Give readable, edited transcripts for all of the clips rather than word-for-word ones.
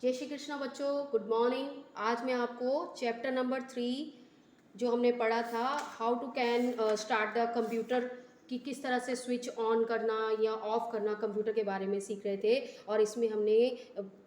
जय श्री कृष्णा बच्चों, good morning. आज मैं आपको चैप्टर नंबर 3 जो हमने पढ़ा था, how to can start the computer, कि किस तरह से स्विच ऑन करना या ऑफ करना कंप्यूटर के बारे में सीख रहे थे। और इसमें हमने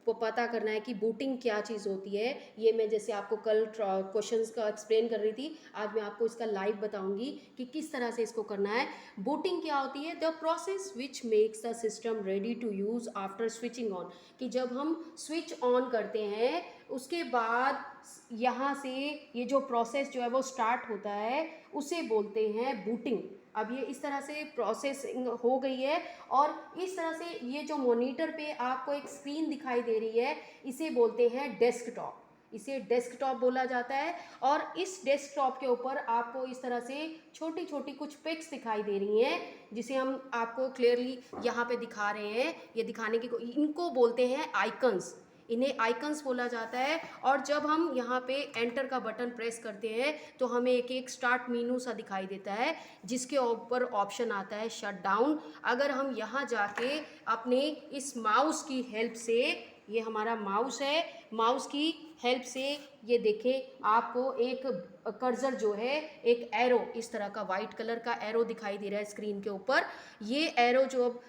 पता करना है कि बूटिंग क्या चीज़ होती है। ये मैं जैसे आपको कल क्वेश्चंस का एक्सप्लेन कर रही थी, आज मैं आपको इसका लाइव बताऊंगी कि किस तरह से इसको करना है। बूटिंग क्या होती है? The process which makes the system ready to use after switching on, कि जब हम स्विच ऑन करते हैं उसके बाद यहाँ से ये जो प्रोसेस जो है वो स्टार्ट होता है, उसे बोलते हैं बूटिंग। अब ये इस तरह से प्रोसेसिंग हो गई है और इस तरह से ये जो मॉनिटर पे आपको एक स्क्रीन दिखाई दे रही है, इसे बोलते हैं डेस्कटॉप। इसे डेस्कटॉप बोला जाता है। और इस डेस्कटॉप के ऊपर आपको इस तरह से छोटी छोटी कुछ पिक्स दिखाई दे रही हैं, जिसे हम आपको क्लियरली यहाँ पे दिखा रहे हैं। ये दिखाने की इनको बोलते हैं आइकन्स, इन्हें आइकन्स बोला जाता है। और जब हम यहाँ पे एंटर का बटन प्रेस करते हैं तो हमें एक एक स्टार्ट मेनू सा दिखाई देता है, जिसके ऊपर ऑप्शन आता है शट डाउन। अगर हम यहाँ जाके अपने इस माउस की हेल्प से, ये हमारा माउस है, माउस की हेल्प से ये देखें, आपको एक कर्सर जो है, एक एरो, इस तरह का वाइट कलर का एरो दिखाई दे रहा है स्क्रीन के ऊपर। ये एरो जो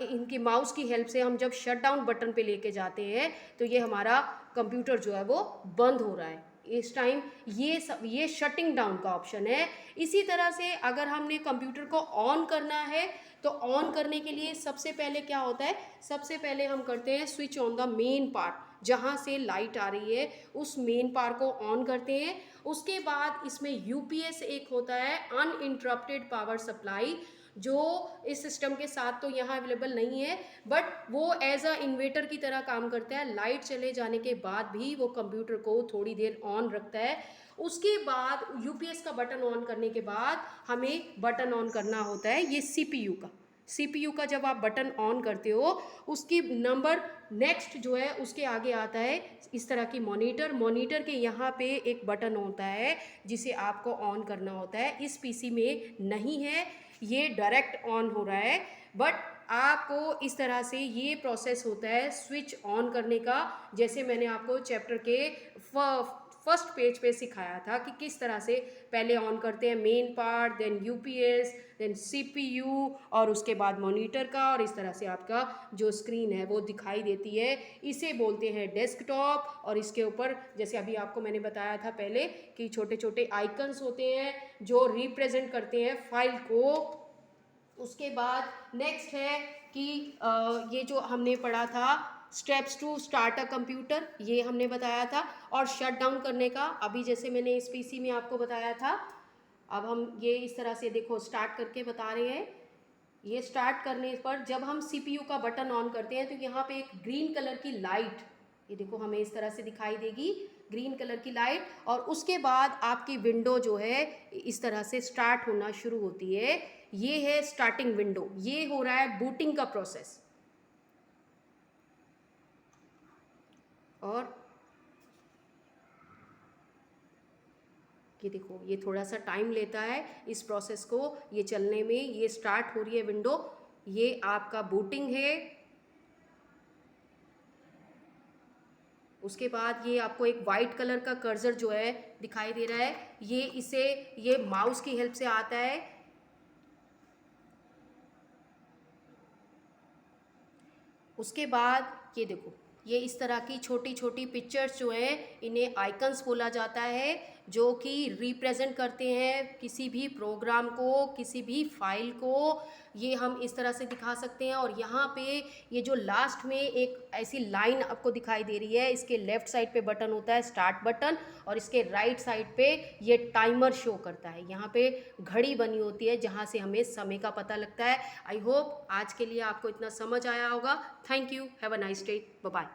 इनकी माउस की हेल्प से हम जब शट डाउन बटन पे लेके जाते हैं तो ये हमारा कंप्यूटर जो है वो बंद हो रहा है इस टाइम। ये शटिंग डाउन का ऑप्शन है। इसी तरह से अगर हमने कंप्यूटर को ऑन करना है तो ऑन करने के लिए सबसे पहले क्या होता है, सबसे पहले हम करते हैं switch on the main part, जहाँ से लाइट आ रही है उस मेन पार्ट को ऑन करते हैं। उसके बाद इसमें यूपीएस एक होता है, अनइंटरप्टेड पावर सप्लाई, जो इस सिस्टम के साथ तो यहाँ अवेलेबल नहीं है, बट वो एज अ इन्वर्टर की तरह काम करता है। लाइट चले जाने के बाद भी वो कंप्यूटर को थोड़ी देर ऑन रखता है। उसके बाद यूपीएस का बटन ऑन करने के बाद हमें बटन ऑन करना होता है ये सीपीयू का जब आप बटन ऑन करते हो, उसकी नंबर नेक्स्ट जो है उसके आगे आता है इस तरह की मॉनिटर के यहाँ पे एक बटन होता है जिसे आपको ऑन करना होता है। इस पीसी में नहीं है, ये डायरेक्ट ऑन हो रहा है, बट आपको इस तरह से ये प्रोसेस होता है स्विच ऑन करने का। जैसे मैंने आपको चैप्टर के फर्स्ट पेज पे सिखाया था कि किस तरह से पहले ऑन करते हैं main part, then UPS, then CPU, और उसके बाद मॉनिटर का, और इस तरह से आपका जो स्क्रीन है वो दिखाई देती है। इसे बोलते हैं डेस्कटॉप। और इसके ऊपर जैसे अभी आपको मैंने बताया था पहले कि छोटे छोटे आइकन्स होते हैं जो रिप्रेजेंट करते हैं फाइल को। उसके बाद नेक्स्ट है कि ये जो हमने पढ़ा था steps to start a computer, ये हमने बताया था। और शट डाउन करने का अभी जैसे मैंने इस पीसी में आपको बताया था। अब हम ये इस तरह से देखो स्टार्ट करके बता रहे हैं। ये स्टार्ट करने पर जब हम सीपीयू का बटन ऑन करते हैं तो यहाँ पे एक ग्रीन कलर की लाइट, ये देखो हमें इस तरह से दिखाई देगी, ग्रीन कलर की लाइट। और उसके बाद आपकी विंडो जो है इस तरह से स्टार्ट होना शुरू होती है। ये है स्टार्टिंग विंडो, ये हो रहा है बूटिंग का प्रोसेस। और ये देखो ये थोड़ा सा टाइम लेता है इस प्रोसेस को ये चलने में। ये स्टार्ट हो रही है विंडो, ये आपका बूटिंग है। उसके बाद ये आपको एक वाइट कलर का कर्सर जो है दिखाई दे रहा है, ये माउस की हेल्प से आता है। उसके बाद ये देखो ये इस तरह की छोटी छोटी पिक्चर्स जो हैं इन्हें आइकन्स बोला जाता है, जो कि रिप्रेजेंट करते हैं किसी भी प्रोग्राम को, किसी भी फाइल को। ये हम इस तरह से दिखा सकते हैं। और यहाँ पे ये जो लास्ट में एक ऐसी लाइन आपको दिखाई दे रही है, इसके लेफ्ट साइड पे बटन होता है स्टार्ट बटन, और इसके राइट साइड पे ये टाइमर शो करता है। यहाँ पे घड़ी बनी होती है जहाँ से हमें समय का पता लगता है। आई होप आज के लिए आपको इतना समझ आया होगा। Thank you, have a nice day, bye bye.